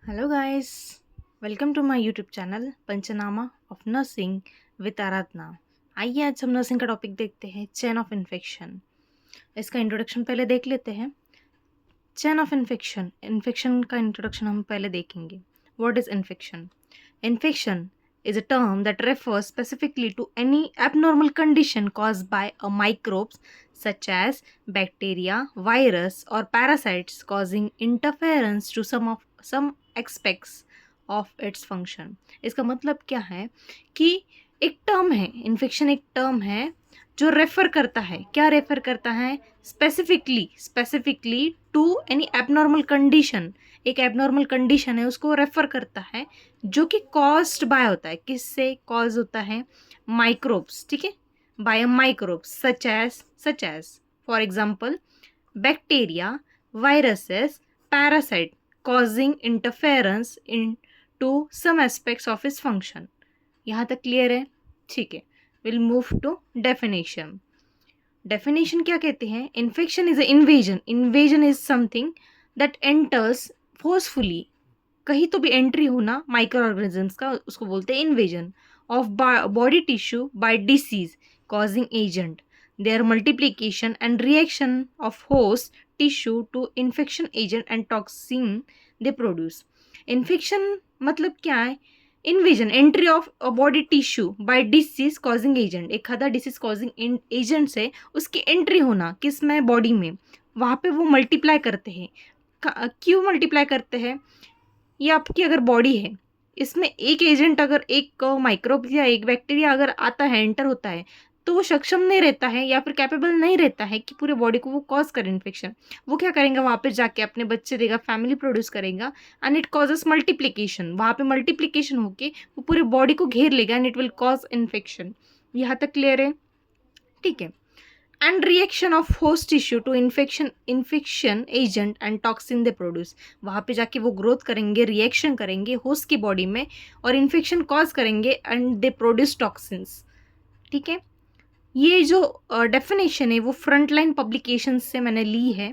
Hello guys, welcome to my YouTube channel Panchnama of nursing with Aradhana. आइए आज हम nursing का टॉपिक देखते हैं, चेन ऑफ इन्फेक्शन। इसका इंट्रोडक्शन पहले देख लेते हैं। चेन ऑफ इन्फेक्शन, इन्फेक्शन का इंट्रोडक्शन हम पहले देखेंगे। What is infection? Infection is a term that refers specifically to any abnormal condition caused by a microbes such as bacteria, virus or parasites causing interference to some aspects of its function। इसका मतलब क्या है कि एक term है, infection एक term है जो रेफर करता है, क्या रेफर करता है? Specifically to any abnormal condition. एक एबनॉर्मल कंडीशन है उसको रेफर करता है जो कि कॉज्ड बाय होता है। किससे कॉज होता है? माइक्रोब्स, ठीक है, by microbes such as for example bacteria, viruses, parasite causing interference into some aspects of इस फंक्शन। यहाँ तक क्लियर है? ठीक है, will move to definition. Definition क्या कहते हैं? Infection is invasion. Invasion is something that enters forcefully, कहीं तो भी एंट्री होना माइक्रो ऑर्गेनिजम्स का, उसको बोलते हैं invasion of body tissue by disease causing agent, their multiplication and reaction of host tissue to infection agent and toxin they produce. Infection मतलब क्या है? Invasion, entry of body tissue by disease causing agent. एखादा disease causing agent से उसकी entry होना किस में? Body में। वहाँ पे वो मल्टीप्लाई करते हैं। क्यों मल्टीप्लाई करते हैं? ये आपकी अगर बॉडी है, इसमें एक एजेंट, अगर एक माइक्रोब या एक बैक्टीरिया अगर आता है, एंटर होता है, तो वो सक्षम नहीं रहता है या फिर कैपेबल नहीं रहता है कि पूरे बॉडी को वो कॉज करे इन्फेक्शन। वो क्या करेंगे? वहाँ पे जाके अपने बच्चे देगा, फैमिली प्रोड्यूस करेगा एंड इट कॉजेस मल्टीप्लिकेशन। वहाँ पे मल्टीप्लिकेशन होके वो पूरे बॉडी को घेर लेगा and it will cause infection. यहाँ तक क्लियर है? ठीक है। And reaction of host tissue to infection agent and toxin they produce. वहाँ पे जाके वो ग्रोथ करेंगे, रिएक्शन करेंगे होस्ट की बॉडी में और इन्फेक्शन कॉज करेंगे एंड दे प्रोड्यूस टॉक्सिन्स। ठीक है, ये जो डेफिनेशन है वो फ्रंटलाइन पब्लिकेशन से मैंने ली है।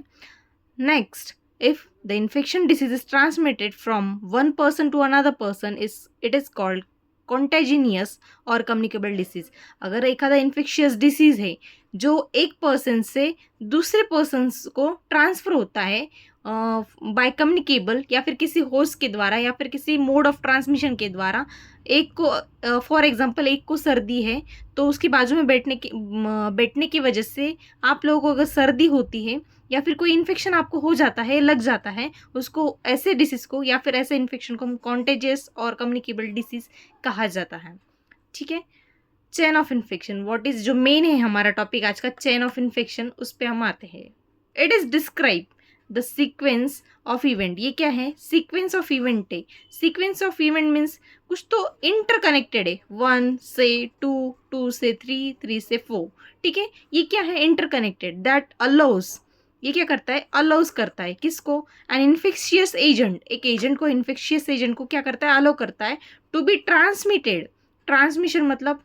Next, if the infection disease is transmitted from one person to another person it is called contagious और कम्युनिकेबल डिसीज। अगर एखादा इन्फेक्शियस डिसीज है जो एक पर्सन से दूसरे पर्सन को ट्रांसफ़र होता है बाय कम्युनिकेबल, या फिर किसी होस्ट के द्वारा या फिर किसी मोड ऑफ ट्रांसमिशन के द्वारा। एक को फॉर एग्जांपल एक को सर्दी है तो उसकी बाजू में बैठने की वजह से आप लोगों को अगर सर्दी होती है या फिर कोई इन्फेक्शन आपको हो जाता है, लग जाता है, उसको ऐसे डिसीज़ को या फिर ऐसे इन्फेक्शन को हम कॉन्टेजियस और कम्युनिकेबल डिसीज़ कहा जाता है। ठीक है, chain of infection what is, जो मेन है हमारा टॉपिक आज का, चेन ऑफ इन्फेक्शन, उस पर हम आते हैं। It is describe the sequence of event. ये क्या है? सीक्वेंस ऑफ इवेंट है। सीक्वेंस ऑफ इवेंट मीन्स कुछ तो इंटरकनेक्टेड है, 1 से 2, 2 से 3, 3 से 4। ठीक है, ये क्या है? इंटरकनेक्टेड, दैट अलाउज, ये क्या करता है? अलाउज करता है किसको? एन इन्फेक्शियस एजेंट, एक एजेंट को, इन्फेक्शियस एजेंट को क्या करता है? अलाउ करता है टू बी ट्रांसमिटेड। ट्रांसमिशन मतलब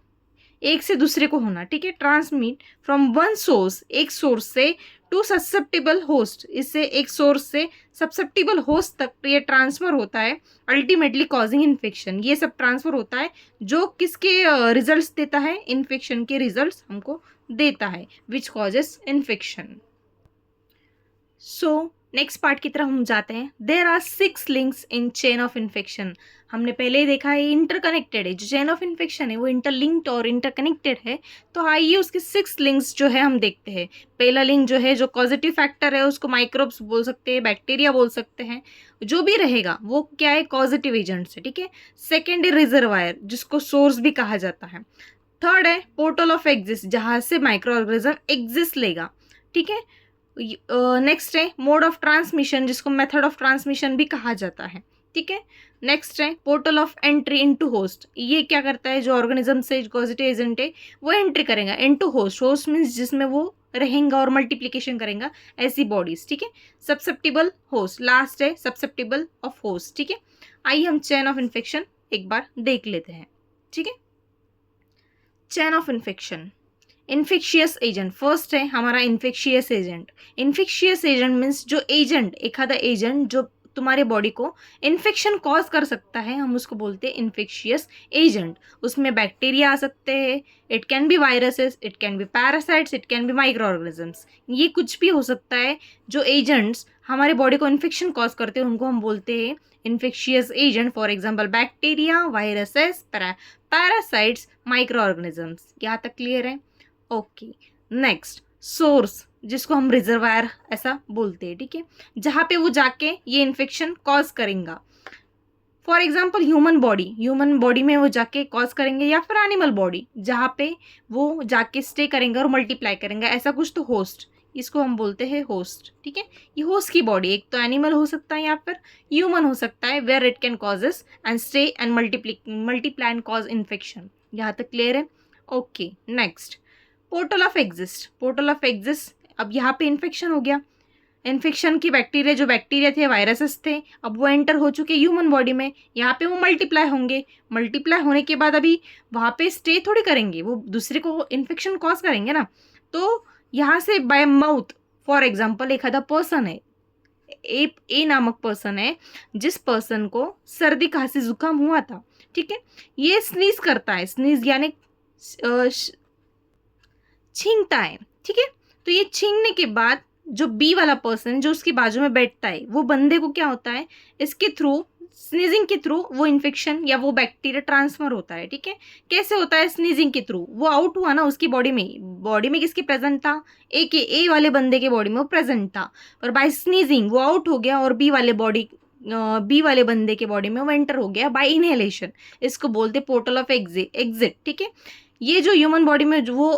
एक से दूसरे को होना। ठीक है, ट्रांसमिट फ्रॉम वन सोर्स, एक सोर्स से, टू ससेप्टिबल होस्ट, इससे एक सोर्स से ससेप्टिबल होस्ट तक ये ट्रांसफर होता है, अल्टीमेटली कॉजिंग इन्फेक्शन। ये सब ट्रांसफर होता है जो किसके रिजल्ट्स देता है? इन्फेक्शन के रिजल्ट्स हमको देता है, which causes infection. So next part की तरफ हम जाते हैं। There are 6 links in chain of infection. हमने पहले ही देखा है इंटरकनेक्टेड है, जो चेन ऑफ इन्फेक्शन है वो इंटरलिंक्ड और इंटरकनेक्टेड है। तो आइए उसके 6 लिंक्स जो है हम देखते हैं। पहला लिंक जो है, जो पॉजिटिव फैक्टर है, उसको माइक्रोब्स बोल सकते हैं, बैक्टीरिया बोल सकते हैं, जो भी रहेगा वो क्या है? पॉजिटिव एजेंट से। ठीक है, सेकेंड है रिजर्वायर, जिसको सोर्स भी कहा जाता है। थर्ड है पोर्टल ऑफ एग्जिस्ट, जहाँ से माइक्रो ऑर्गेनिज्म एग्जिस्ट लेगा। ठीक है, नेक्स्ट है मोड ऑफ ट्रांसमिशन, जिसको मेथड ऑफ ट्रांसमिशन भी कहा जाता है। ठीक है, नेक्स्ट है portal of entry into host. ये क्या करता है? जो ऑर्गेनिज्म से पॉजिटिव एजेंट है वो एंट्री करेगा इनटू होस्ट। होस्ट मीन्स जिसमें वो रहेगा और मल्टीप्लिकेशन करेगा, ऐसी बॉडीज। ठीक है, सब्सेप्टिबल होस्ट, लास्ट है सब्सेप्टिबल ऑफ होस्ट। ठीक है, आइए हम चेन ऑफ इन्फेक्शन एक बार देख लेते हैं। ठीक है, chain of infection. Infectious agent, first है हमारा infectious agent. Infectious agent means जो एजेंट, एखादा एजेंट जो तुम्हारे बॉडी को इन्फेक्शन कॉज कर सकता है, हम उसको बोलते हैं इन्फेक्शियस एजेंट। उसमें बैक्टीरिया आ सकते हैं, it can B viruses, it can B parasites, it can B micro organisms, ये कुछ भी हो सकता है। जो एजेंट्स हमारे बॉडी को इन्फेक्शन कॉज करते हैं उनको हम बोलते हैं infectious agent. For example bacteria, viruses, parasites, micro organisms. यहाँ तक क्लियर है? ओके। नेक्स्ट, सोर्स, जिसको हम रिजर्वायर ऐसा बोलते हैं, ठीक है, जहाँ पे वो जाके ये इन्फेक्शन कॉज करेंगे। फॉर एग्जाम्पल ह्यूमन बॉडी में वो जाके कॉज करेंगे, या फिर एनिमल बॉडी जहाँ पे वो जाके स्टे करेंगे और मल्टीप्लाई करेंगे, ऐसा कुछ। तो होस्ट, इसको हम बोलते हैं होस्ट, ठीक है। ये होस्ट की बॉडी, एक तो एनिमल हो सकता है या फिर ह्यूमन हो सकता है, where it can causes and stay and multiply and cause infection. यहाँ तक क्लियर है? Okay. Next, portal of exist. अब यहाँ पे इन्फेक्शन हो गया, इन्फेक्शन की बैक्टीरिया, जो बैक्टीरिया थे, वायरसेस थे, अब वो एंटर हो चुके ह्यूमन बॉडी में। यहाँ पे वो मल्टीप्लाई होंगे, मल्टीप्लाई होने के बाद अभी वहाँ पे स्टे थोड़ी करेंगे, वो दूसरे को इन्फेक्शन कॉज करेंगे ना। तो यहाँ से बाय माउथ, फॉर एग्जाम्पल एखादा पर्सन है, ए नामक पर्सन है, जिस पर्सन को सर्दी खांसी जुकाम हुआ था, ठीक है, ये स्नीज करता है, स्नीज यानी छींकता है, ठीक है। तो ये छींकने के बाद जो बी वाला पर्सन जो उसके बाजू में बैठता है, वो बंदे को क्या होता है, इसके थ्रू, स्नीजिंग के थ्रू वो इन्फेक्शन या वो बैक्टीरिया ट्रांसफर होता है, ठीक है। कैसे होता है? स्नीजिंग के थ्रू। वो आउट हुआ ना उसकी बॉडी में किसके प्रेजेंट था? ए वाले बंदे के बॉडी में वो प्रेजेंट था, पर बाय स्नीजिंग वो आउट हो गया और बी वाले बंदे के बॉडी में वो एंटर हो गया बाय इनहेलेशन। इसको बोलते पोर्टल ऑफ एग्जिट, ठीक है। ये जो ह्यूमन बॉडी में जो वो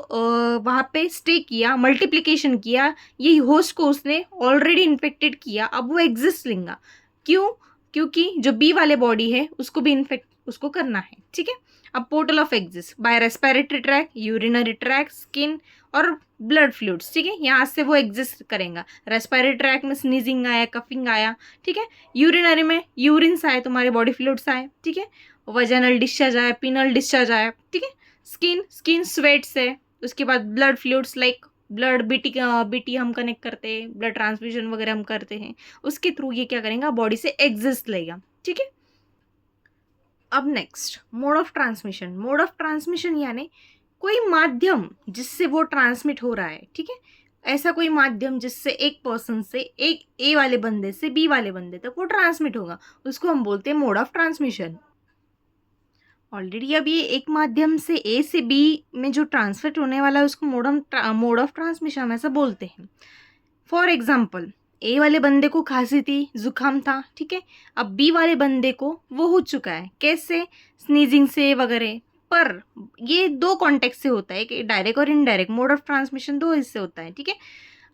वहाँ पे स्टे किया, मल्टीप्लिकेशन किया, ये होस्ट को उसने ऑलरेडी इन्फेक्टेड किया, अब वो एग्जिस्ट लेंगा। क्यों? क्योंकि जो बी वाले बॉडी है उसको भी इन्फेक्ट उसको करना है, ठीक है। अब portal of exist by respiratory tract, urinary tract, skin और ब्लड फ्लूइड्स, ठीक है। यहाँ से वो एग्जिस्ट करेगा। रेस्पिरेटरी ट्रैक में स्नीजिंग आया, कफिंग आया, ठीक है। यूरिनरी में यूरिन्स आए, तुम्हारे बॉडी फ्लूइड्स आए, ठीक है। वजाइनल डिस्चार्ज आया, पीनल डिस्चार्ज आया, ठीक है। स्किन स्वेट्स है, उसके बाद blood fluids like blood BT हम कनेक्ट करते हैं, ब्लड ट्रांसफ्यूजन वगैरह हम करते हैं, उसके थ्रू ये क्या करेगा, बॉडी से एग्जिस्ट लेगा, ठीक है। अब नेक्स्ट, मोड ऑफ ट्रांसमिशन यानी कोई माध्यम जिससे वो ट्रांसमिट हो रहा है, ठीक है। ऐसा कोई माध्यम जिससे एक पर्सन से, एक ए वाले बंदे से बी वाले बंदे तक वो ट्रांसमिट होगा, उसको हम बोलते हैं मोड ऑफ ट्रांसमिशन। ऑलरेडी अब ये एक माध्यम से ए से बी में जो ट्रांसफर होने वाला है उसको मोड ऑफ ट्रांसमिशन हम ऐसा बोलते हैं। फॉर एग्जाम्पल, ए वाले बंदे को खांसी थी, जुकाम था, ठीक है। अब बी वाले बंदे को वो हो चुका है, कैसे? स्नीजिंग से वगैरह। पर ये दो कॉन्टेक्स्ट से होता है, कि डायरेक्ट और इनडायरेक्ट मोड ऑफ ट्रांसमिशन दो इससे होता है, ठीक है।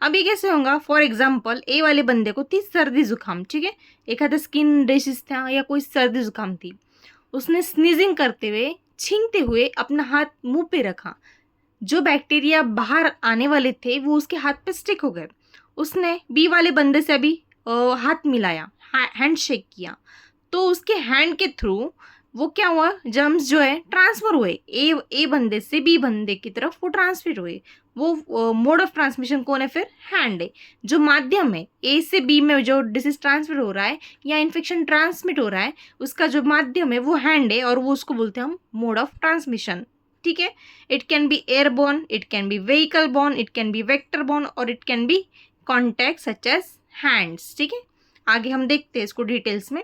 अब ये कैसे होगा? फॉर एग्जाम्पल, ए वाले बंदे को थी सर्दी जुकाम, ठीक है, एक आधा स्किन डिसीज था या कोई सर्दी जुकाम थी, उसने स्नीजिंग करते हुए, छींकते हुए अपना हाथ मुंह पे रखा, जो बैक्टीरिया बाहर आने वाले थे वो उसके हाथ पे स्टिक हो गए। उसने बी वाले बंदे से अभी हाथ मिलाया, हैंड शेक किया, तो उसके हैंड के थ्रू वो क्या हुआ, जर्म्स जो है ट्रांसफर हुए, ए बंदे से बी बंदे की तरफ वो ट्रांसफर हुए। वो मोड ऑफ ट्रांसमिशन कौन है फिर? हैंड है। जो माध्यम है, ए से बी में जो डिसीज ट्रांसफर हो रहा है या इन्फेक्शन ट्रांसमिट हो रहा है, उसका जो माध्यम है वो हैंड है, और वो उसको बोलते हैं हम मोड ऑफ ट्रांसमिशन, ठीक है। It can be airborne, it can be vehicle borne, it can be vector borne, और it can be contact such as hands, ठीक है। आगे हम देखते हैं इसको डिटेल्स में।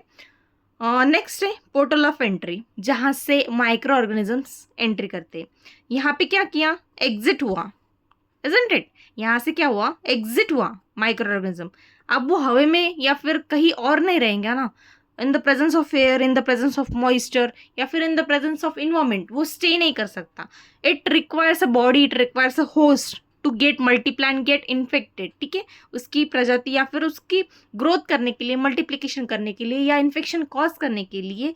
नेक्स्ट है पोर्टल ऑफ एंट्री, जहाँ से माइक्रो ऑर्गेनिजम्स एंट्री करते हैं। यहाँ पे क्या किया? एग्जिट हुआ, इजंट इट? यहाँ से क्या हुआ? एग्जिट हुआ माइक्रो ऑर्गेनिज्म। अब वो हवा में या फिर कहीं और नहीं रहेंगे ना, in the presence of air, in the presence of moisture, या फिर in the presence of environment वो स्टे नहीं कर सकता। It requires a body, it requires a host to get multiply and get infected, ठीक है। उसकी प्रजाति या फिर उसकी ग्रोथ करने के लिए, मल्टीप्लिकेशन करने के लिए या इन्फेक्शन कॉज करने के लिए,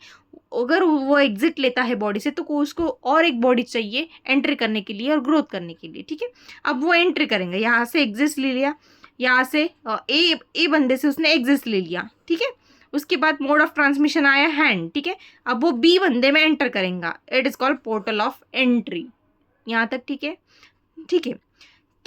अगर वो एग्जिट लेता है बॉडी से, तो उसको और एक बॉडी चाहिए एंट्री करने के लिए और ग्रोथ करने के लिए, ठीक है। अब वो एंट्री करेंगे, यहाँ से एग्जिस्ट ले लिया, यहाँ से ए बंदे से उसने एग्जिस्ट ले लिया, ठीक है। उसके बाद मोड ऑफ ट्रांसमिशन आया हैंड, ठीक है। अब वो बी बंदे में एंटर करेंगे, it is called portal of entry. यहाँ तक ठीक है? ठीक है।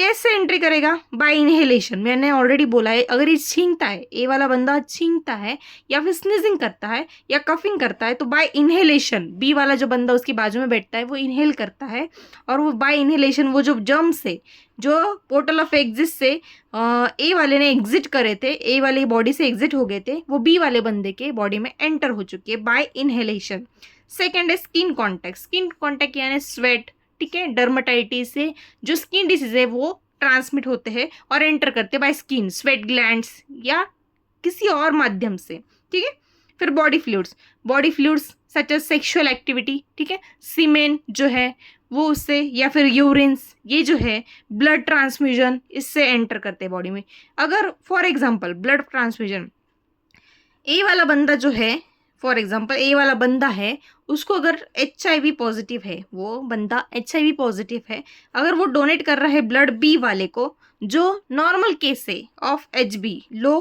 कैसे एंट्री करेगा? By inhalation. मैंने ऑलरेडी बोला है, अगर ये छींकता है, ए वाला बंदा छींकता है या फिर स्नीजिंग करता है या कफिंग करता है, तो बाय इनहेलेशन बी वाला जो बंदा उसकी बाजू में बैठता है वो इनहेल करता है, और वो बाय इनहेलेशन वो जो जर्म से, जो पोर्टल ऑफ एग्जिट से ए वाले ने एग्जिट करे थे, ए वाले बॉडी से एग्जिट हो गए थे, वो बी वाले बंदे के बॉडी में एंटर हो चुके हैं बाय इनहेलेशन। सेकेंड है स्किन कॉन्टैक्ट। स्किन कॉन्टैक्ट यानी स्वेट, ठीक है, डर्माटाइटिस से जो स्किन डिसीज है वो ट्रांसमिट होते हैं और एंटर करते हैं बाय स्किन, स्वेट ग्लैंड्स या किसी और माध्यम से, ठीक है। फिर body fluids, body fluids such as sexual activity, ठीक है, सीमेन जो है वो उससे, या फिर यूरिन्स, ये जो है ब्लड ट्रांसफ्यूजन, इससे एंटर करते हैं बॉडी में। अगर फॉर एग्जांपल ब्लड ट्रांसफ्यूजन, ए वाला बंदा जो है, फॉर एग्जांपल ए वाला बंदा है, उसको अगर HIV पॉजिटिव है, वो बंदा HIV पॉजिटिव है, अगर वो डोनेट कर रहा है ब्लड बी वाले को जो नॉर्मल केस है ऑफ HB, लो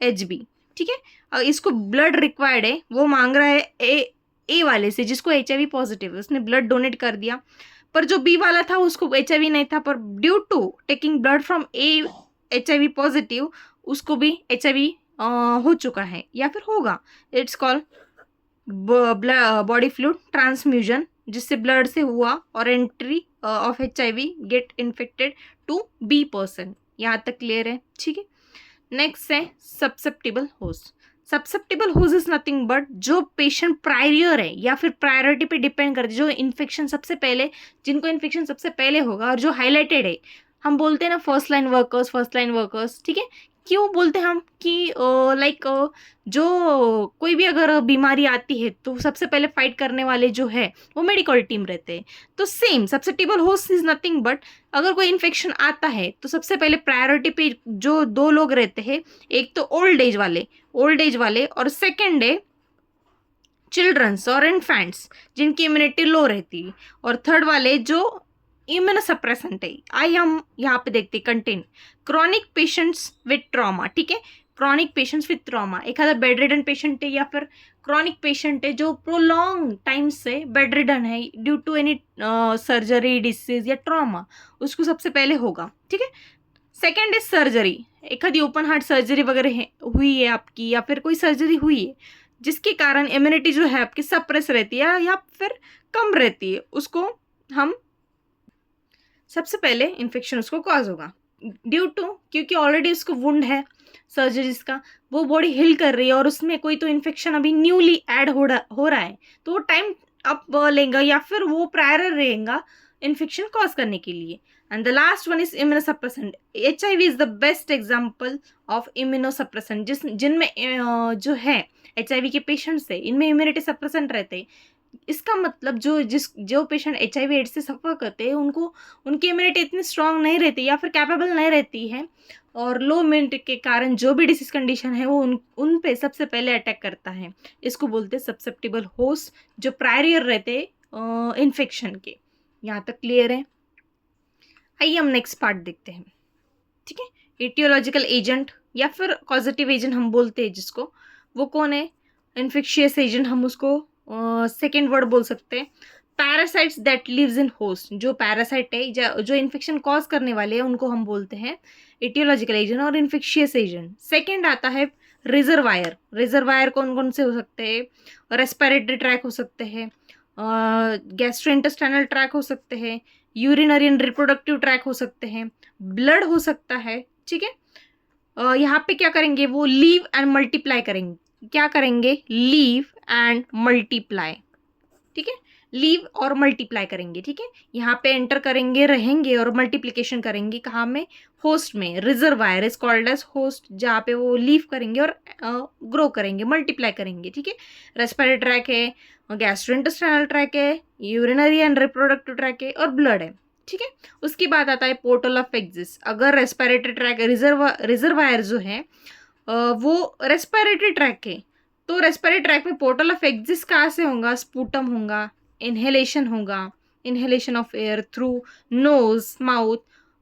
HB, ठीक है, इसको ब्लड रिक्वायर्ड है, वो मांग रहा है ए वाले से जिसको HIV पॉजिटिव है, उसने ब्लड डोनेट कर दिया, पर जो बी वाला था उसको HIV नहीं था, पर due to taking blood from a HIV positive उसको भी HIV हो चुका है या फिर होगा। It's called body fluid transfusion, जिससे ब्लड से हुआ और entry of HIV get infected to be person. यहाँ तक क्लियर है, ठीक है। नेक्स्ट है susceptible host. Susceptible host is nothing but जो पेशेंट प्रायरियर है या फिर प्रायोरिटी पे डिपेंड करते, जो इन्फेक्शन सबसे पहले, जिनको इन्फेक्शन सबसे पहले होगा और जो हाईलाइटेड है, हम बोलते हैं ना फर्स्ट लाइन वर्कर्स, ठीक है। क्यों बोलते हैं हम कि लाइक जो कोई भी अगर बीमारी आती है तो सबसे पहले फाइट करने वाले जो है वो मेडिकल टीम रहते हैं। तो same susceptible host is nothing but अगर कोई इन्फेक्शन आता है तो सबसे पहले प्रायोरिटी पे जो दो लोग रहते हैं, एक तो ओल्ड एज वाले और सेकेंड है चिल्ड्रंस और इन्फेंट्स जिनकी इम्यूनिटी लो रहती है, और थर्ड वाले जो इम्यूनोसप्रेसेंट है। आई हम यहाँ पे देखते content chronic patients with trauma, ठीक है, क्रॉनिक पेशेंट्स विथ ट्रॉमा, एक आधा बेड रिडन पेशेंट है या फिर क्रॉनिक पेशेंट है जो प्रोलॉन्ग टाइम से बेड रिडन है due to any surgery, disease या ट्रॉमा, उसको सबसे पहले होगा, ठीक है। सेकेंड इज सर्जरी, एक आधी ओपन हार्ट सर्जरी वगैरह हुई है आपकी या फिर कोई सर्जरी हुई है जिसके कारण इम्यूनिटी जो है आपकी सप्रेस रहती है या फिर कम रहती है, उसको हम सबसे पहले इन्फेक्शन उसको कॉज होगा ड्यू टू, क्योंकि ऑलरेडी उसको वुंड है सर्जरीज का, वो बॉडी हिल कर रही है और उसमें कोई तो इन्फेक्शन अभी न्यूली ऐड हो रहा है, तो वो टाइम अप लेगा या फिर वो प्रायर रहेगा इन्फेक्शन कॉज करने के लिए। And the last one is immunosuppressant. HIV is the best example of immunosuppressant, जिनमें जो है HIV के पेशेंट्स है इनमें इम्यूनिटी सप्रेसेंट रहते हैं। इसका मतलब जो पेशेंट HIV एड्स से सफ़र करते हैं उनको उनकी इम्यूनिटी इतनी स्ट्रांग नहीं रहती या फिर कैपेबल नहीं रहती है, और लो इम्यूनिटी के कारण जो भी डिसीज कंडीशन है वो उन पे सबसे पहले अटैक करता है। इसको बोलते हैं सब्सेप्टिबल होस्ट, जो प्रायरियर रहते इन्फेक्शन के। यहाँ तक क्लियर है? आइए हम नेक्स्ट पार्ट देखते हैं, ठीक है। एटियोलॉजिकल एजेंट या फिर कॉजेटिव एजेंट हम बोलते हैं जिसको, वो कौन है? इन्फेक्शियस एजेंट हम उसको सेकेंड वर्ड बोल सकते हैं। Parasites that lives in host, जो पैरासाइट है जो इन्फेक्शन कॉज करने वाले हैं उनको हम बोलते हैं एटियोलॉजिकल एजेंट और इन्फेक्शियस एजेंट। सेकेंड आता है रिजर्वायर कौन कौन से हो सकते हैं? रेस्पिरेटरी ट्रैक हो सकते हैं, गैस्ट्रोइंटेस्टाइनल ट्रैक हो सकते हैं, यूरिनरी एंड रिप्रोडक्टिव ट्रैक हो सकते हैं, ब्लड हो सकता है, ठीक है। यहाँ पे क्या करेंगे? वो लीव एंड मल्टीप्लाई करेंगे। क्या करेंगे? लीव एंड मल्टीप्लाई, ठीक है, लीव और मल्टीप्लाई करेंगे, ठीक है। यहाँ पे एंटर करेंगे, रहेंगे और मल्टीप्लिकेशन करेंगे। कहाँ में? होस्ट में। Reservoir is called as host, जहाँ पे वो लीव करेंगे और ग्रो करेंगे, मल्टीप्लाई करेंगे, ठीक है। रेस्पिरेटरी ट्रैक है, गैस्ट्रोइंटेस्टाइनल ट्रैक है, यूरिनरी एंड रिप्रोडक्टिव ट्रैक है और ब्लड है, ठीक है। उसके बाद आता है पोर्टल ऑफ एग्जिट। अगर रेस्पिरेटरी ट्रैक रिजर्वायर जो है वो रेस्पिरेटरी ट्रैक है, तो रेस्पिरेटरी ट्रैक में पोर्टल ऑफ एग्जिट कहाँ से होगा? स्पूटम होगा, इनहेलेशन होगा, inhalation of air through nose, mouth,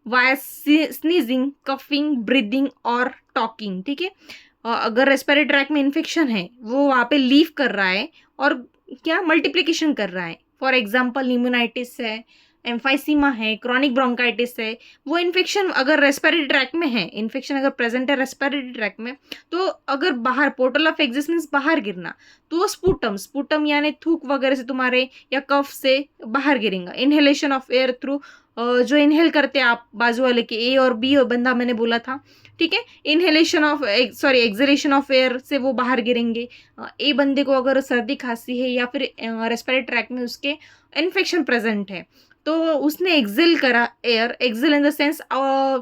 via sneezing, coughing, breathing और टॉकिंग, ठीक है। अगर रेस्पिरेटरी ट्रैक में इन्फेक्शन है वो वहाँ पे लीव कर रहा है और क्या मल्टीप्लिकेशन कर रहा है। फॉर एग्जाम्पल निमोनाइटिस है एम्फाइसीमा है, क्रॉनिक ब्रोंकाइटिस है, वो इन्फेक्शन अगर रेस्पिरेटरी ट्रैक में है, इन्फेक्शन अगर प्रेजेंट है रेस्पिरेटरी ट्रैक में, तो अगर बाहर पोर्टल ऑफ एग्जिट मीन्स बाहर गिरना, तो वो स्पूटम, स्पूटम यानी थूक वगैरह से तुम्हारे या कफ से बाहर गिरेगा। इनहेलेशन ऑफ एयर थ्रू, जो इनहेल करते हैं आप बाजू वाले के ए और बी बंदा मैंने बोला था, ठीक है। Inhalation of acceleration of air से वो बाहर गिरेंगे। ए बंदे को अगर सर्दी खांसी है या फिर रेस्पिरेटरी ट्रैक में उसके इन्फेक्शन प्रेजेंट है, तो उसने एक्सेल करा air, exhale in the sense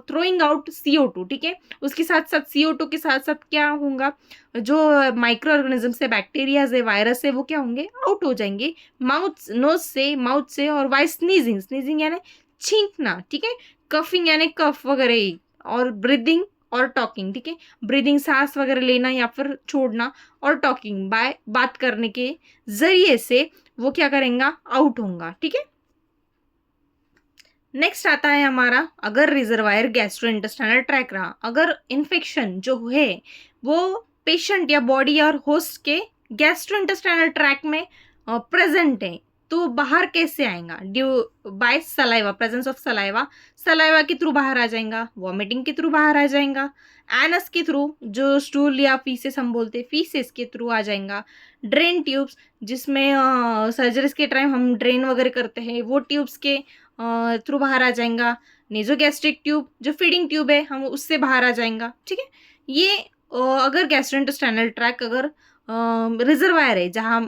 throwing out CO2, ठीक है। उसके साथ साथ CO2 के साथ साथ क्या होगा, जो माइक्रो ऑर्गेनिजम्स है, बैक्टीरियाज है, वायरस है, वो क्या होंगे, आउट हो जाएंगे माउथ, नोज से, माउथ से। और वाई स्नीजिंग, स्नीजिंग यानी छींकना, ठीक है। कफिंग यानी कफ वगैरह, और ब्रीदिंग और टॉकिंग, ठीक है। ब्रीदिंग सांस वगैरह लेना या फिर छोड़ना, और टॉकिंग बाय बात करने के जरिए से वो क्या करेंगे, आउट होगा, ठीक है। नेक्स्ट आता है हमारा, अगर रिजर्वायर गैस्ट्रोइंटेस्टाइनल ट्रैक रहा, अगर इन्फेक्शन जो है वो पेशेंट या बॉडी और होस्ट के गैस्ट्रोइंटेस्टाइनल ट्रैक में प्रेजेंट है, तो बाहर कैसे आएगा, due by saliva, presence of saliva, saliva के थ्रू बाहर आ जाएगा, वॉमिटिंग के थ्रू बाहर आ जाएगा, एनस के थ्रू, जो स्टूल या फीसेस हम बोलते हैं, फीसेस के थ्रू आ जाएगा, ड्रेन ट्यूब्स, जिसमें सर्जरीज के टाइम हम ड्रेन वगैरह करते हैं, वो ट्यूब्स के थ्रू बाहर आ जाएगा, नेजोगैस्ट्रिक ट्यूब जो फीडिंग ट्यूब है हम उससे बाहर आ जाएगा, ठीक है। ये अगर गैस्ट्रोइंटेस्टाइनल ट्रैक अगर रिजर्वायर है जहाँ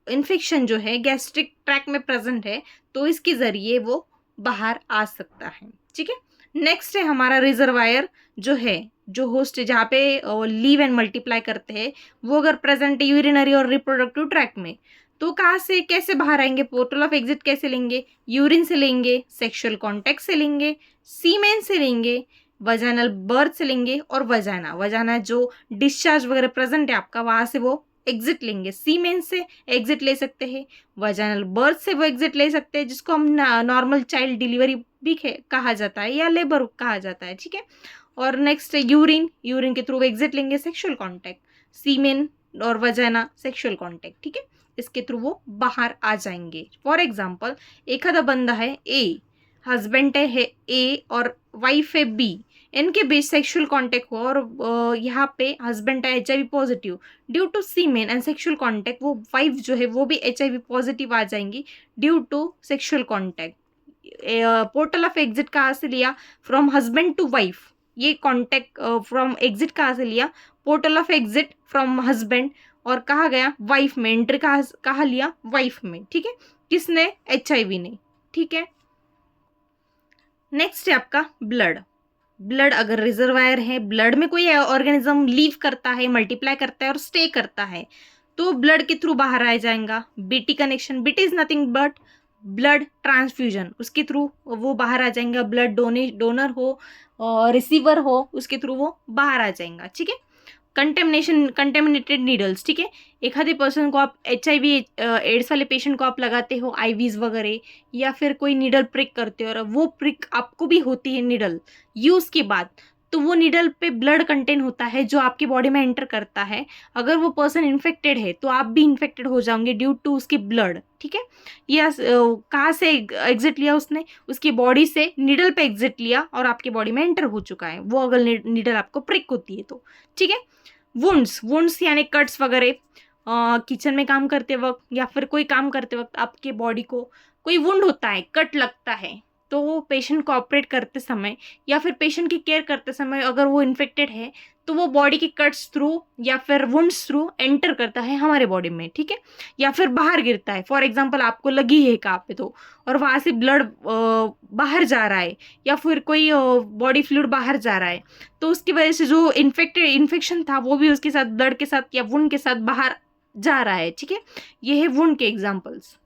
इन्फेक्शन जो है गैस्ट्रिक ट्रैक में प्रेजेंट है, तो इसके जरिए वो बाहर आ सकता है, ठीक है। नेक्स्ट है हमारा रिजर्वायर जो है, जो होस्ट है जहाँ पे लीव एंड मल्टीप्लाई करते हैं, वो अगर प्रेजेंट है यूरिनरी और रिप्रोडक्टिव ट्रैक में, तो कहाँ से कैसे बाहर आएंगे, पोर्टल ऑफ एग्जिट कैसे लेंगे, यूरिन से लेंगे, सेक्सुअल कॉन्टैक्ट से लेंगे, सीमेन से लेंगे, वजाइनल बर्थ से लेंगे, और वजाना, वजाना जो डिस्चार्ज वगैरह प्रेजेंट है आपका, वहाँ से वो एग्जिट लेंगे। सीमेन से एग्जिट ले सकते हैं, वजाइनल बर्थ से वो एग्जिट ले सकते हैं, जिसको हम नॉर्मल चाइल्ड डिलीवरी भी कहा जाता है या लेबर कहा जाता है, ठीक है। और नेक्स्ट यूरिन, यूरिन के थ्रू एग्जिट लेंगे, सेक्सुअल कॉन्टैक्ट, सीमेन और वजाना सेक्सुअल कॉन्टैक्ट, ठीक है, इसके थ्रू वो बाहर आ जाएंगे। फॉर एग्जाम्पल, एखादा बंदा है ए, हस्बैंड है ए और वाइफ है बी, इनके बीच सेक्सुअल कॉन्टैक्ट हुआ और यहाँ पे हस्बैंड है HIV positive, due to semen and sexual contact वो वाइफ जो है वो भी HIV पॉजिटिव आ जाएंगी due to sexual contact. Portal of exit कहाँ से लिया, फ्रॉम हस्बैंड टू वाइफ, ये कॉन्टैक्ट फ्रॉम एग्जिट कहाँ से लिया, portal of exit from husband, और कहा गया वाइफ में, एंट्री कहाँ लिया, वाइफ में, ठीक है, किसने, HIV ने, ठीक है। नेक्स्ट है आपका ब्लड, ब्लड अगर रिजर्वायर है, ब्लड में कोई ऑर्गेनिज्म लीव करता है, मल्टीप्लाई करता है और स्टे करता है, तो ब्लड के थ्रू बाहर आ जाएगा। BT connection, BT is nothing but blood transfusion, उसके थ्रू वो बाहर आ जाएगा, ब्लड डोनर हो रिसीवर हो, उसके थ्रू वो बाहर आ जाएगा, ठीक है। कंटेमिनेटेड नीडल्स, ठीक है, एखादे पर्सन को आप HIV एड्स वाले पेशेंट को आप लगाते हो IVs वगैरह, या फिर कोई नीडल प्रिक करते हो और वो प्रिक आपको भी होती है नीडल यूज़ के बाद, तो वो नीडल पे ब्लड कंटेन होता है जो आपकी बॉडी में एंटर करता है, अगर वो पर्सन इन्फेक्टेड है तो आप भी इन्फेक्टेड हो जाओगे ड्यू टू उसकी ब्लड, ठीक है। या कहाँ से एग्जिट लिया उसने, उसकी बॉडी से नीडल पे एग्जिट लिया और आपकी बॉडी में एंटर हो चुका है वो, अगर नीडल आपको प्रिक होती है तो, ठीक है। वुंड्स, वुंड्स यानी कट्स वगैरह, किचन में काम करते वक्त या फिर कोई काम करते वक्त आपके बॉडी को कोई वुंड होता है, कट लगता है, तो वो पेशेंट को ऑपरेट करते समय या फिर पेशेंट की केयर करते समय अगर वो इन्फेक्टेड है, तो वो बॉडी के कट्स थ्रू या फिर वुंड्स थ्रू एंटर करता है हमारे बॉडी में, ठीक है, या फिर बाहर गिरता है। फॉर एग्जांपल आपको लगी है कहाँ पे, तो और वहाँ से ब्लड बाहर जा रहा है या फिर कोई बॉडी फ्लूइड बाहर जा रहा है, तो उसकी वजह से जो इन्फेक्शन था वो भी उसके साथ ब्लड के साथ या वुंड के साथ बाहर जा रहा है, ठीक है। ये है वुंड के एग्जाम्पल्स।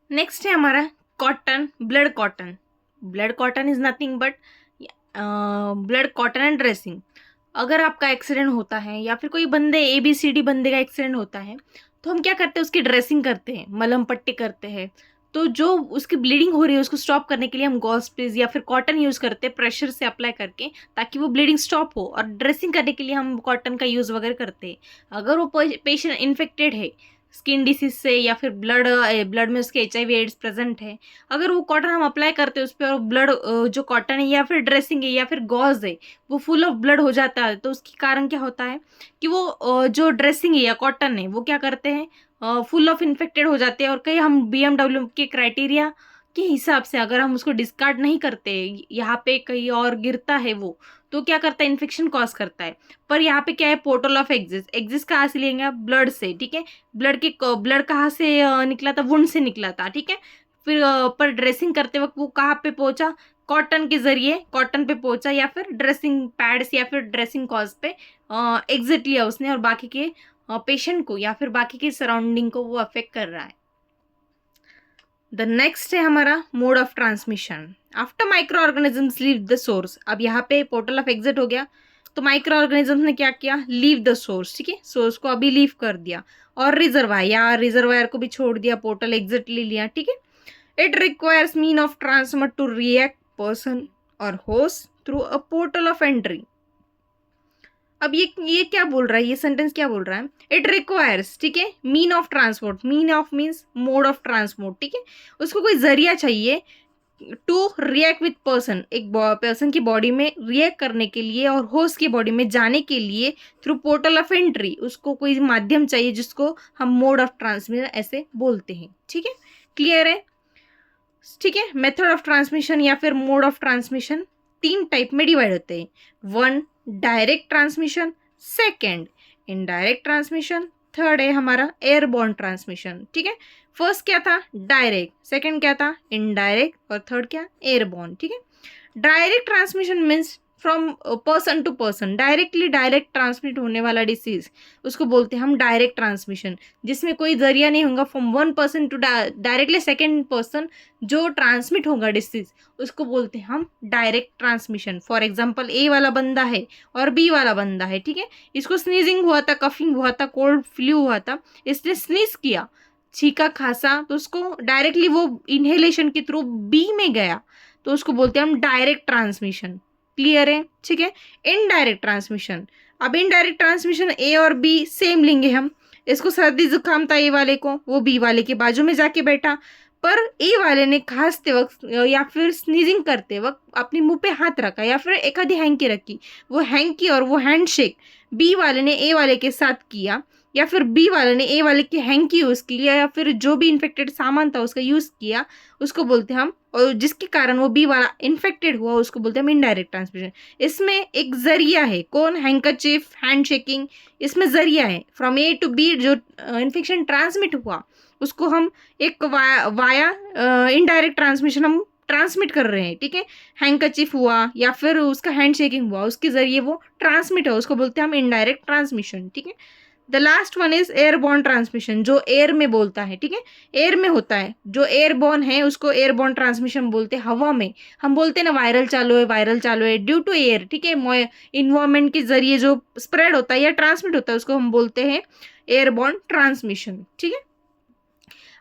नेक्स्ट है हमारा cotton, blood cotton, blood cotton is nothing but blood cotton and dressing. अगर आपका एक्सीडेंट होता है या फिर कोई बंदे ABCD बंदे का एक्सीडेंट होता है, तो हम क्या करते हैं, उसकी ड्रेसिंग करते हैं, मलहम पट्टी करते हैं, तो जो उसकी ब्लीडिंग हो रही है उसको स्टॉप करने के लिए हम गॉस्पेज या फिर कॉटन यूज़ करते हैं प्रेशर से अप्लाई करके, ताकि वो ब्लीडिंग स्टॉप हो, और ड्रेसिंग करने के लिए हम कॉटन का यूज़ वगैरह करते हैं। अगर वो पेशेंट इन्फेक्टेड है, स्किन डिसीज से या फिर ब्लड में उसके HIV एड्स प्रेजेंट है, अगर वो कॉटन हम अप्लाई करते हैं उस पर और ब्लड जो कॉटन है या फिर ड्रेसिंग है या फिर गॉज है वो फुल ऑफ ब्लड हो जाता है, तो उसके कारण क्या होता है कि वो जो ड्रेसिंग है या कॉटन है वो क्या करते हैं, फुल ऑफ इन्फेक्टेड हो जाते हैं। और कहीं हम BMW के क्राइटेरिया के हिसाब से अगर हम उसको डिस्कार्ड नहीं करते, यहाँ पे कहीं और गिरता है वो, तो क्या करता है, इन्फेक्शन कॉज करता है। पर यहाँ पे क्या है, पोर्टल ऑफ एग्जिस कहाँ से लेंगे आप, ब्लड से, ठीक है। ब्लड कहाँ से निकला था, वुंड से निकला था, ठीक है। फिर पर ड्रेसिंग करते वक्त वो कहाँ पे पहुंचा, कॉटन के जरिए कॉटन पे पहुंचा, या फिर ड्रेसिंग पैड्स या फिर ड्रेसिंग कॉज पे एग्जिट लिया उसने, और बाकी के पेशेंट को या फिर बाकी के सराउंडिंग को वो अफेक्ट कर रहा है। द नेक्स्ट है हमारा mode of transmission after micro organisms leave the source. अब यहाँ पे पोर्टल ऑफ एग्जिट हो गया, तो माइक्रो ऑर्गेनिजम्स ने क्या किया, लीव द सोर्स, ठीक है, सोर्स को अभी लीव कर दिया, और रिजर्वायर को भी छोड़ दिया, पोर्टल एग्जिट ले लिया, ठीक है। It requires mean of transfer to react person और host through a portal of entry. अब ये क्या बोल रहा है, ये सेंटेंस क्या बोल रहा है, इट रिक्वायर्स, ठीक है, mean of transport, mean of means mode of transport, ठीक है, उसको कोई जरिया चाहिए टू रिएक्ट विथ पर्सन, एक पर्सन की बॉडी में रिएक्ट करने के लिए और होस्ट की बॉडी में जाने के लिए थ्रू पोर्टल ऑफ एंट्री, उसको कोई माध्यम चाहिए जिसको हम मोड ऑफ ट्रांसमिशन ऐसे बोलते हैं, ठीक है। क्लियर है, ठीक है। मेथड ऑफ ट्रांसमिशन या फिर मोड ऑफ ट्रांसमिशन 3 टाइप में डिवाइड होते हैं। 1 direct transmission, second indirect transmission, third है हमारा एयरबॉर्न ट्रांसमिशन, ठीक है। फर्स्ट क्या था, डायरेक्ट, सेकेंड क्या था, इनडायरेक्ट, और थर्ड क्या, एयरबॉर्न, ठीक है। Direct transmission means from person to person, direct transmit होने वाला डिसीज, उसको बोलते हैं हम डायरेक्ट ट्रांसमिशन, जिसमें कोई जरिया नहीं होगा, from one person to directly second person जो ट्रांसमिट होगा डिसीज, उसको बोलते हैं हम direct transmission. For example, A वाला बंदा है और बी वाला बंदा है, ठीक है, इसको स्नीजिंग हुआ था, कफिंग हुआ था, कोल्ड फ्लू हुआ था, इसने स्नीज किया, छीका खांसा, तो उसको डायरेक्टली वो इनहेलेशन के थ्रू बी में गया, तो उसको बोलते हैं हम डायरेक्ट ट्रांसमिशन। क्लियर है, ठीक है। इनडायरेक्ट ट्रांसमिशन, अब इनडायरेक्ट ट्रांसमिशन ए और बी सेम लेंगे हम, इसको सर्दी जुकाम था ए वाले को, वो बी वाले के बाजू में जाके बैठा, पर ए वाले ने खांसते वक्त या फिर स्नीजिंग करते वक्त अपने मुंह पे हाथ रखा या फिर एक आधी हैंकी रखी, वो हैंकी और वो हैंडशेक बी वाले ने ए वाले के साथ किया, या फिर बी वाले ने ए वाले की हैंकी यूज़ किया, या फिर जो भी इन्फेक्टेड सामान था उसका यूज़ किया, उसको बोलते हैं हम, और जिसके कारण वो बी वाला इन्फेक्टेड हुआ उसको बोलते हैं हम इनडायरेक्ट ट्रांसमिशन। इसमें एक जरिया है, कौन, हैंकरचीफ, हैंड शेकिंग, इसमें जरिया है, फ्रॉम ए टू बी जो इन्फेक्शन ट्रांसमिट हुआ उसको हम एक वाया इनडायरेक्ट ट्रांसमिशन हम ट्रांसमिट कर रहे हैं, ठीक है। हैंकरचीफ हुआ या फिर उसका हैंड शेकिंग हुआ, उसके जरिए वो ट्रांसमिट है, उसको बोलते हैं हम इनडायरेक्ट ट्रांसमिशन, ठीक है। The last one is airborne transmission, जो एयर में बोलता है, ठीक है, एयर में होता है, जो एयरबॉर्न है उसको एयरबॉर्न ट्रांसमिशन बोलते हैं। हवा में हम बोलते हैं ना वायरल चालू है ड्यू टू एयर, ठीक है, इन्वायरमेंट के जरिए जो स्प्रेड होता है या ट्रांसमिट होता है उसको हम बोलते हैं एयरबॉर्न ट्रांसमिशन, ठीक है।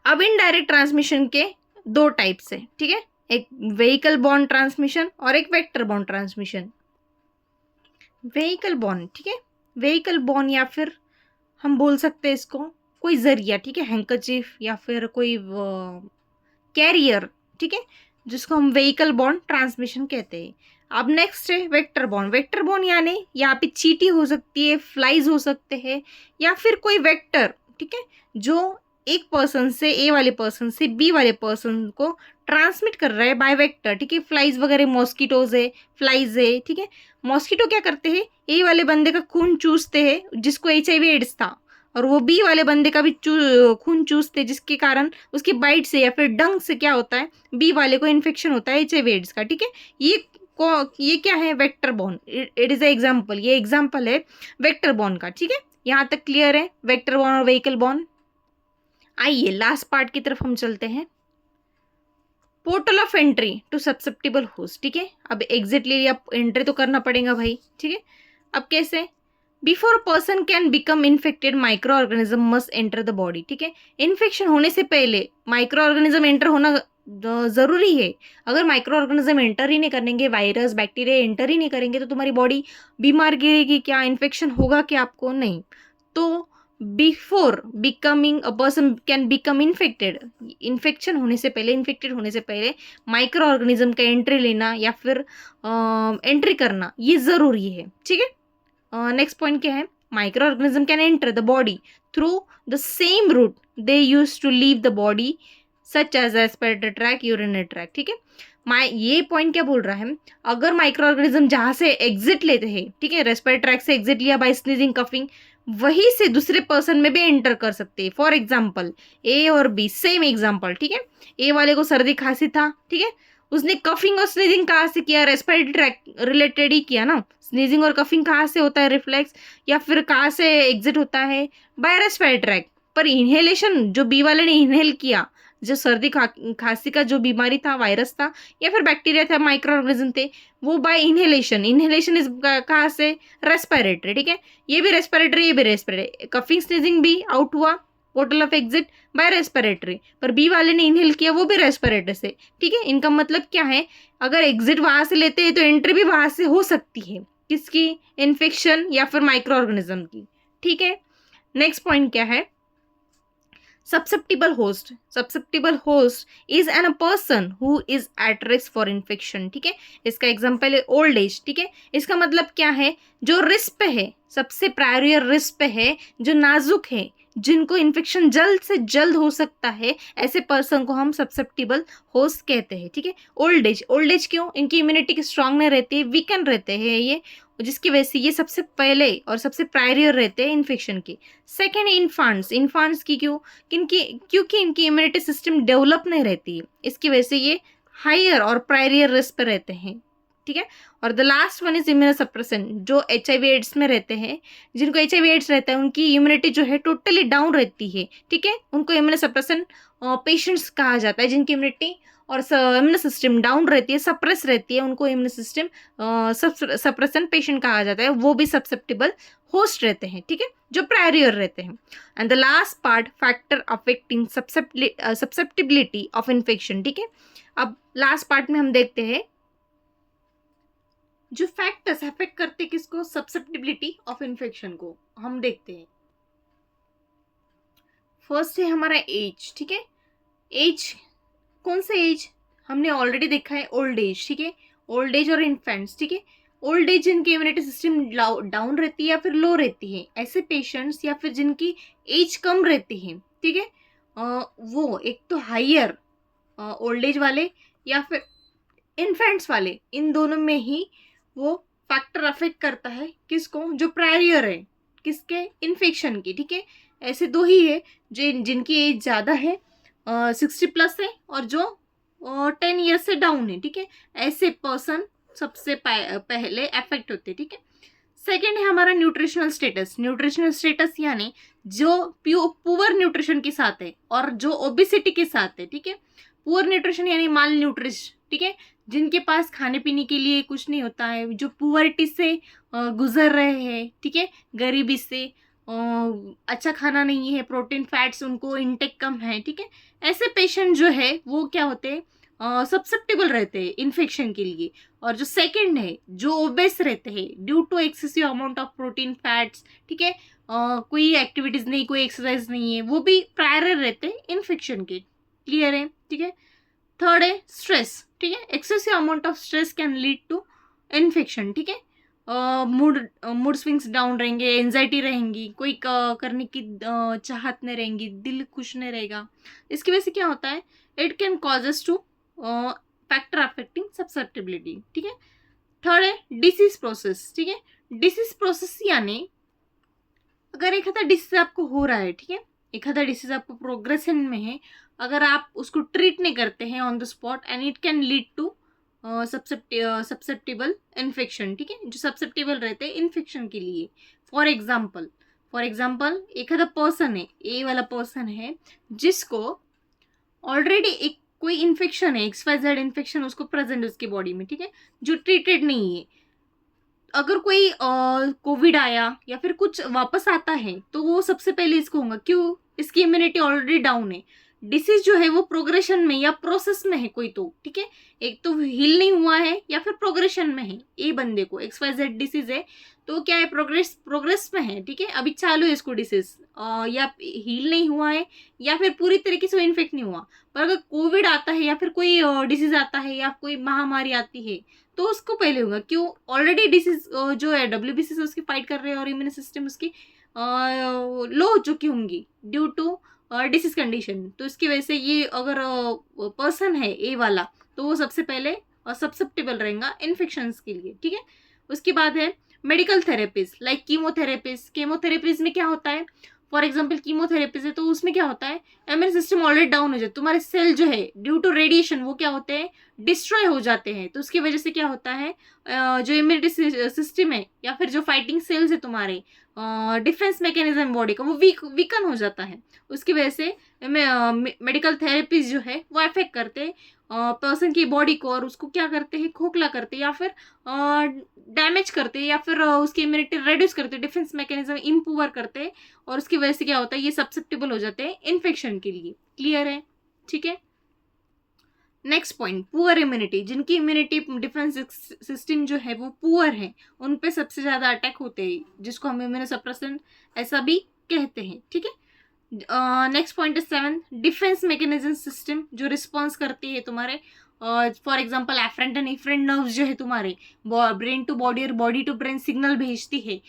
अब इनडायरेक्ट ट्रांसमिशन के 2 टाइप्स है, ठीक है, एक व्हीकल बॉर्न ट्रांसमिशन और एक vector borne transmission. Vehicle born, ठीक है, व्हीकल बॉर्न या फिर हम बोल सकते हैं इसको कोई जरिया, ठीक है, हैंकरचीफ या फिर कोई कैरियर, ठीक है, जिसको हम व्हीकल बॉर्न ट्रांसमिशन कहते हैं। अब नेक्स्ट है वेक्टर बॉर्न। वेक्टर बॉर्न यानी यहाँ पे चींटी हो सकती है, फ्लाइज हो सकते हैं, या फिर कोई वेक्टर, ठीक है, जो एक पर्सन से, ए वाले पर्सन से बी वाले पर्सन को ट्रांसमिट कर रहा है बाय वेक्टर, ठीक है। फ्लाइज वगैरह मॉस्किटोज है, फ्लाइज है, ठीक है। मॉस्किटो क्या करते हैं, ए वाले बंदे का खून चूसते हैं जिसको HIV एड्स था, और वो बी वाले बंदे का भी खून चूसते हैं, जिसके कारण उसकी बाइट से या फिर डंग से क्या होता है, बी वाले को इन्फेक्शन होता है HIV एड्स का, ठीक है। ये क्या है, vector borne, it is a example, ये एग्जाम्पल है वेक्टर बॉर्न का, ठीक है। यहाँ तक क्लियर है वेक्टर बॉर्न और व्हीकल बॉर्न। आइए लास्ट पार्ट की तरफ हम चलते हैं, portal of entry to susceptible host, ठीक है। अब एग्जिट ले लिया, एंट्री तो करना पड़ेगा भाई, ठीक है। अब कैसे, before a person can become infected micro organism must enter the body, ठीक है। इन्फेक्शन होने से पहले माइक्रो ऑर्गेनिज्म एंटर होना ज़रूरी है। अगर माइक्रो ऑर्गेनिज्म एंटर ही नहीं करेंगे, वायरस बैक्टीरिया एंटर ही नहीं करेंगे, तो तुम्हारी बॉडी बीमार गिरेगी क्या, इन्फेक्शन होगा क्या आपको, नहीं। तो before becoming a person can become infected, infection होने से पहले, इन्फेक्टेड होने से पहले माइक्रो ऑर्गेनिज्म का एंट्री लेना या फिर एंट्री करना ये ज़रूरी है, ठीक है। नेक्स्ट पॉइंट क्या है, micro organism can enter the body through the same route they use to leave the body such as respiratory tract, urinary tract, ठीक है। ये पॉइंट क्या बोल रहा है, अगर माइक्रो ऑर्गेनिज्म जहाँ से एग्जिट लेते हैं, ठीक है, रेस्पिरेटरी ट्रैक से एग्जिट लिया बाय स्नीजिंग कफिंग, वहीं से दूसरे पर्सन में भी एंटर कर सकते हैं। फॉर एग्जाम्पल ए और बी, सेम एग्जाम्पल, ठीक है। ए वाले को सर्दी खांसी था, ठीक है, उसने कफिंग और स्नीजिंग कहाँ से किया, रेस्पिरेटरी ट्रैक रिलेटेड ही किया ना। स्नीजिंग और कफिंग कहाँ से होता है, रिफ्लेक्स, या फिर कहाँ से एग्जिट होता है, बाय रेस्पिरेटरी ट्रैक। पर इनहेलेशन जो बी वाले ने इनहेल किया, जो सर्दी खांसी का जो बीमारी था, वायरस था या फिर बैक्टीरिया था, माइक्रो ऑर्गेनिज्म थे, वो बाय इनहेलेशन, इनहेलेशन इज कहाँ से, रेस्पिरेटरी, ठीक है। ये भी रेस्पिरेटरी, ये भी रेस्पिरेटरी, कफिंग स्नीजिंग भी आउट हुआ, portal of exit by respiratory, पर बी वाले ने इनहेल किया वो भी रेस्पिरेटरी से, ठीक है। इनका मतलब क्या है, अगर एग्जिट वहां से लेते हैं तो एंट्री भी वहां से हो सकती है, किसकी, इन्फेक्शन या फिर माइक्रो ऑर्गेनिज्म की, ठीक है। नेक्स्ट पॉइंट क्या है, susceptible host is a person who is at risk for infection, ठीक है। इसका एग्जांपल है ओल्ड एज, ठीक है। इसका मतलब क्या है, जो रिस्क पे है, सबसे प्रायोरियर रिस्क पे है, जो नाजुक है, जिनको इन्फेक्शन जल्द से जल्द हो सकता है, ऐसे पर्सन को हम सब्सेप्टिबल होस्ट कहते हैं, ठीक है। ओल्ड एज क्यों, इनकी इम्यूनिटी स्ट्रांग नहीं रहती है, वीकन रहते हैं ये, जिसकी वजह से ये सबसे पहले और सबसे प्रायोरियर रहते हैं इन्फेक्शन की। सेकेंड, इन्फांट्स की क्यों, क्योंकि इनकी इम्यूनिटी सिस्टम डेवलप नहीं रहती है, इसकी वजह से ये हायर और प्रायोरियर रिस्क पर रहते हैं, ठीक है। और the last one is immunosuppression, जो HIV एड्स में रहते हैं, जिनको HIV एड्स रहता है उनकी इम्यूनिटी जो है टोटली डाउन रहती है, ठीक है, उनको इम्यूनोसप्रेशन पेशेंट्स कहा जाता है, जिनकी इम्यूनिटी और इम्यून सिस्टम डाउन रहती है, सप्रेस रहती है, उनको इम्यून सिस्टम सप्रेशन पेशेंट कहा जाता है, वो भी सब्सेप्टिबल होस्ट रहते हैं, ठीक है, जो प्रायोरियर रहते हैं। And the last part, factor affecting susceptibility of infection, ठीक है। अब लास्ट पार्ट में हम देखते हैं जो फैक्टर्स अफेक्ट करते किसको, सब्सेप्टिबिलिटी ऑफ इन्फेक्शन को हम देखते हैं। फर्स्ट है हमारा एज, ठीक है। एज, कौन सा एज, हमने ऑलरेडी देखा है ओल्ड एज, ठीक है, ओल्ड एज और इन्फेंट्स, ठीक है। ओल्ड एज जिनकी इम्यूनिटी सिस्टम डाउन रहती है या फिर लो रहती है, ऐसे पेशेंट्स या फिर जिनकी एज कम रहती है, ठीक है, वो एक तो हायर ओल्ड एज वाले या फिर इन्फेंट्स वाले, इन दोनों में ही वो फैक्टर अफेक्ट करता है किसको, जो प्रायोरियर है, किसके, इन्फेक्शन की, ठीक है। ऐसे दो ही है, जो जिनकी एज ज़्यादा है, 60+ है, और जो 10 ईयर्स से डाउन है, ठीक है, ऐसे पर्सन सबसे पहले अफेक्ट होते हैं, ठीक है। सेकेंड है हमारा न्यूट्रिशनल स्टेटस यानी जो पुअर न्यूट्रिशन के साथ है और जो ओबेसिटी के साथ है, ठीक है। पुअर न्यूट्रिशन यानी माल न्यूट्रिश, ठीक है, जिनके पास खाने पीने के लिए कुछ नहीं होता है, जो पुअर्टी से गुजर रहे हैं, ठीक है, गरीबी से, अच्छा खाना नहीं है, प्रोटीन फैट्स उनको इनटेक कम है, ठीक है, ऐसे पेशेंट जो है वो क्या होते हैं, सब्सेप्टिबल रहते हैं इन्फेक्शन के लिए। और जो सेकंड है, जो ओबेस रहते हैं due to excessive amount of protein fats, ठीक है, कोई एक्टिविटीज नहीं, कोई एक्सरसाइज नहीं है, वो भी प्रायर रहते हैं इन्फेक्शन के, क्लियर है, ठीक है। थर्ड है स्ट्रेस, ठीक है, excessive amount of stress can lead to infection, ठीक है। मूड स्विंग्स डाउन रहेंगे, एंजाइटी रहेंगी, कोई करने की चाहत नहीं रहेंगी, दिल खुश नहीं रहेगा, इसकी वजह से क्या होता है, it can causes two factor affecting susceptibility, ठीक है। थर्ड है डिसीज प्रोसेस, ठीक है। डिसीज प्रोसेस यानी अगर एक आधा डिसीज आपको हो रहा है, ठीक है, एक आधा डिसीज आपको प्रोग्रेशन में है, अगर आप उसको ट्रीट नहीं करते हैं on the spot, and it can lead to susceptible infection, ठीक है, जो सब्सेप्टिबल रहते हैं इन्फेक्शन के लिए। फॉर एग्जाम्पल एक आधा पर्सन है, ए वाला पर्सन है, जिसको ऑलरेडी एक कोई इन्फेक्शन है, XYZ इन्फेक्शन उसको प्रेजेंट है उसकी बॉडी में, ठीक है, जो ट्रीटेड नहीं है। अगर कोई कोविड आया या फिर कुछ वापस आता है तो वो सबसे पहले इसको होगा, क्यों, इसकी इम्यूनिटी ऑलरेडी डाउन है, डिसीज जो है वो प्रोग्रेशन में या प्रोसेस में है कोई तो, ठीक है, एक तो हील नहीं हुआ है या फिर प्रोग्रेशन में है, ए बंदे को XYZ डिसीज है तो क्या है, प्रोग्रेस में है, ठीक है, अभी चालू है इसको डिसीज, या हील नहीं हुआ है या फिर पूरी तरीके से इन्फेक्ट नहीं हुआ। पर अगर कोविड आता है या फिर कोई डिसीज आता है या कोई महामारी आती है तो उसको पहले होगा, क्यों, ऑलरेडी डिसीज जो है WBC से उसकी फाइट कर रहे हैं और इम्यून सिस्टम उसकी लो हो चुकी होंगी ड्यू टू डिसीज कंडीशन। तो इसकी वजह से ये अगर पर्सन है ए वाला तो वो सबसे पहले सब्सेप्टेबल रहेगा इन्फेक्शंस के लिए, ठीक है। उसके बाद है medical therapies like chemotherapies. Chemotherapies में क्या होता है, फॉर एग्जाम्पल कीमोथेरेपीज है तो उसमें क्या होता है, इम्यून सिस्टम ऑलरेडी डाउन हो जाता है, तुम्हारे सेल जो है ड्यू टू रेडिएशन वो क्या होते हैं, डिस्ट्रॉय हो जाते हैं। तो उसकी वजह से क्या होता है, जो इम्यूनिटी सिस्टम है या फिर जो फाइटिंग सेल्स है तुम्हारे, डिफेंस मैकेनिज्म बॉडी का वो वीकन हो जाता है। उसकी वजह से मेडिकल थेरेपीज जो है वो अफेक्ट करते पर्सन की बॉडी को और उसको क्या करते हैं, खोखला करते या फिर डैमेज करते या फिर उसकी इम्यूनिटी रिड्यूस करते, डिफेंस मैकेनिज्म इम्प्रूव करते और उसकी वजह से क्या होता है, ये सब्सेप्टेबल हो जाते हैं इन्फेक्शन के लिए। क्लियर है, ठीक है। नेक्स्ट पॉइंट, पुअर इम्यूनिटी, जिनकी इम्यूनिटी डिफेंस सिस्टम जो है वो पुअर है उन पे सबसे ज्यादा अटैक होते हैं, जिसको हम इम्यूनोसप्रेसेंट ऐसा भी कहते हैं, ठीक है। Next point is 7, defence mechanism system जो रिस्पॉन्स करती है तुम्हारे, for example afferent and efferent nerves जो है तुम्हारे ब्रेन टू बॉडी और बॉडी टू ब्रेन सिग्नल भेजती है।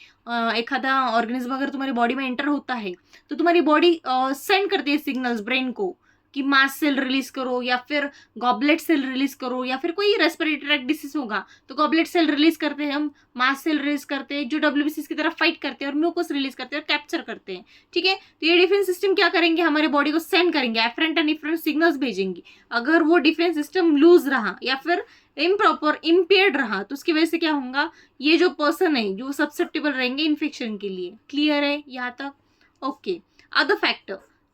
एखादा ऑर्गेनिज्म अगर तुम्हारी बॉडी में एंटर होता है तो तुम्हारी बॉडी सेंड करती है सिग्नल्स ब्रेन को कि मास्ट सेल रिलीज करो या फिर गॉबलेट सेल रिलीज करो, या फिर कोई रेस्पिरेटरी ट्रैक्ट डिसीज होगा तो गॉबलेट सेल रिलीज करते हैं हम, मास्ट सेल रिलीज करते हैं जो WBC की तरफ फाइट करते हैं और म्यूकोस रिलीज करते हैं और कैप्चर करते हैं, ठीक है। तो ये डिफेंस सिस्टम क्या करेंगे, हमारे बॉडी को सेंड करेंगे, एफरेंट एंड इफरेंट सिग्नल्स भेजेंगे। अगर वो डिफेंस सिस्टम लूज रहा या फिर इम्प्रॉपर इम्पेयर्ड रहा तो उसकी वजह से क्या होगा, ये जो पर्सन है जो सब्सेप्टेबल रहेंगे इन्फेक्शन के लिए। क्लियर है यहाँ तक, ओके।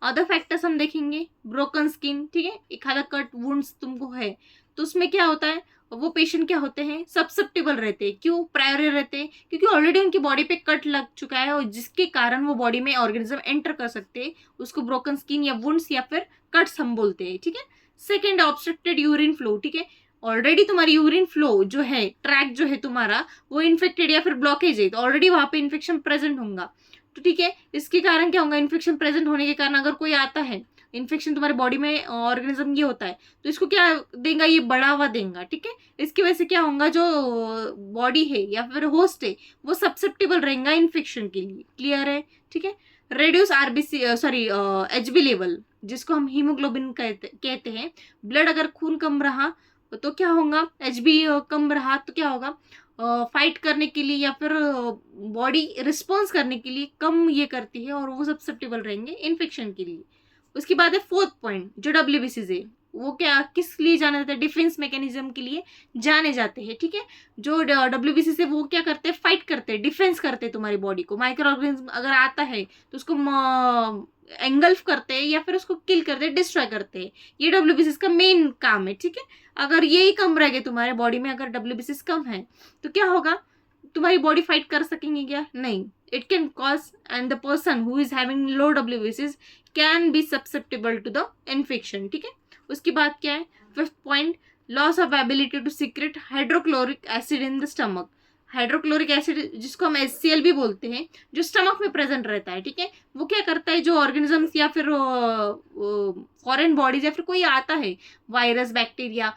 अदर फैक्टर्स हम देखेंगे, ब्रोकन स्किन, ठीक है, एक आधा कट वुंड्स तुमको है तो उसमें क्या होता है, वो पेशेंट क्या होते हैं, सब्सेप्टेबल रहते हैं। क्यों प्रायोरिटी रहते हैं, क्योंकि ऑलरेडी उनकी बॉडी पे कट लग चुका है और जिसके कारण वो बॉडी में ऑर्गेनिज्म एंटर कर सकते हैं, उसको ब्रोकन स्किन या वुंड्स या फिर कट्स हम बोलते हैं, ठीक है। सेकेंड, ऑब्स्ट्रक्टेड यूरिन फ्लो, ठीक है, ऑलरेडी तुम्हारी यूरिन फ्लो जो है, ट्रैक जो है तुम्हारा वो इन्फेक्टेड या फिर ब्लॉकेज है तो ऑलरेडी वहां पे इन्फेक्शन प्रेजेंट होगा, तो ठीक है। इसके कारण क्या होगा, इन्फेक्शन प्रेजेंट होने के कारण अगर कोई आता है, इन्फेक्शन तुम्हारे बॉडी में ऑर्गेनिज्म ये होता है तो इसको क्या देगा, ये बढ़ावा देगा, ठीक है। इसकी वजह से क्या होगा, जो बॉडी है या फिर होस्ट है वो सब्सेप्टेबल रहेगा इन्फेक्शन के लिए। क्लियर है, ठीक है। रेड्यूस HB लेवल, जिसको हम हीमोग्लोबिन कहते हैं। ब्लड अगर खून कम रहा तो क्या होगा, HB कम रहा तो क्या होगा, फाइट करने के लिए या फिर बॉडी रिस्पॉन्स करने के लिए कम ये करती है और वो सब्सेप्टेबल रहेंगे इन्फेक्शन के लिए। उसके बाद है फोर्थ पॉइंट, जो WBC है वो क्या किस लिए जाना जाता है, डिफेंस मैकेनिज्म के लिए जाने जाते हैं, ठीक है। जो WBC से वो क्या करते हैं, फाइट करते हैं, डिफेंस करते हैं तुम्हारी बॉडी को। माइक्रो ऑर्गेनिज्म अगर आता है तो उसको एंगल्फ करते हैं या फिर उसको किल करते हैं, डिस्ट्रॉय करते हैं। ये WBC का मेन काम है, ठीक है। अगर यही कम रह गए तुम्हारे बॉडी में, अगर WBC कम है तो क्या होगा, तुम्हारी बॉडी फाइट कर सकेंगे क्या, नहीं। It can cause and the person who is having low WBC can be susceptible to the infection, ठीक है। उसके बाद क्या है, fifth point, loss of ability to secrete hydrochloric acid in the stomach. Hydrochloric acid जिसको हम HCl भी बोलते हैं, जो स्टमक में प्रेजेंट रहता है, ठीक है, वो क्या करता है, जो ऑर्गेनिजम्स या फिर फॉरेन बॉडीज या फिर कोई आता है, वायरस बैक्टीरिया,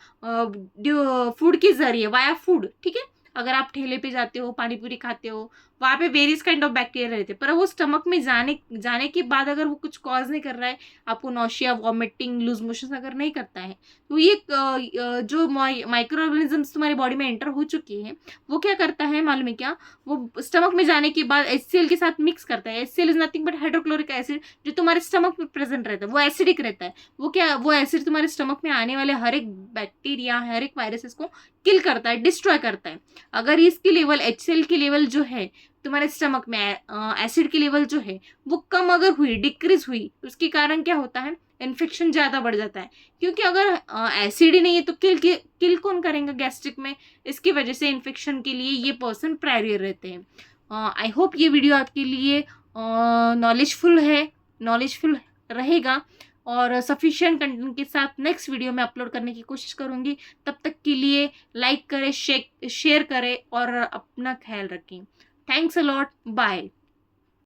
फूड के जरिए, वाया फूड, ठीक है। अगर आप ठेले पे जाते हो, पानी पूरी खाते हो, वहाँ पे वेरियस काइंड ऑफ बैक्टीरिया रहते हैं, पर वो स्टमक में जाने के बाद अगर वो कुछ कॉज नहीं कर रहा है, आपको नॉशिया, वॉमिटिंग, लूज मोशन अगर नहीं करता है तो ये जो माइक्रो ऑर्गेनिजम्स तुम्हारी बॉडी में एंटर हो चुकी है वो क्या करता है मालूम है क्या, वो स्टमक में जाने के बाद HCl के साथ मिक्स करता है। HCl is nothing but hydrochloric acid, जो तुम्हारे स्टमक में प्रेजेंट रहता है, वो एसिडिक रहता है। वो एसिड तुम्हारे स्टमक में आने वाले हर एक बैक्टीरिया, हर एक वायरसेस को किल करता है, डिस्ट्रॉय करता है। अगर इसकी लेवल HCl की लेवल जो है तुम्हारे स्टमक में, एसिड की लेवल जो है वो कम अगर हुई, डिक्रीज हुई, उसके कारण क्या होता है, इन्फेक्शन ज़्यादा बढ़ जाता है। क्योंकि अगर एसिड ही नहीं है तो किल कौन करेंगे गैस्ट्रिक में, इसकी वजह से इन्फेक्शन के लिए ये पर्सन प्रायोरिटी रहते हैं। आई होप ये वीडियो आपके लिए नॉलेजफुल रहेगा। और सफिशिएंट कंटेंट के साथ नेक्स्ट वीडियो में अपलोड करने की कोशिश करूँगी। तब तक के लिए लाइक करें, शेयर करें और अपना ख्याल रखें। Thanks a lot, bye.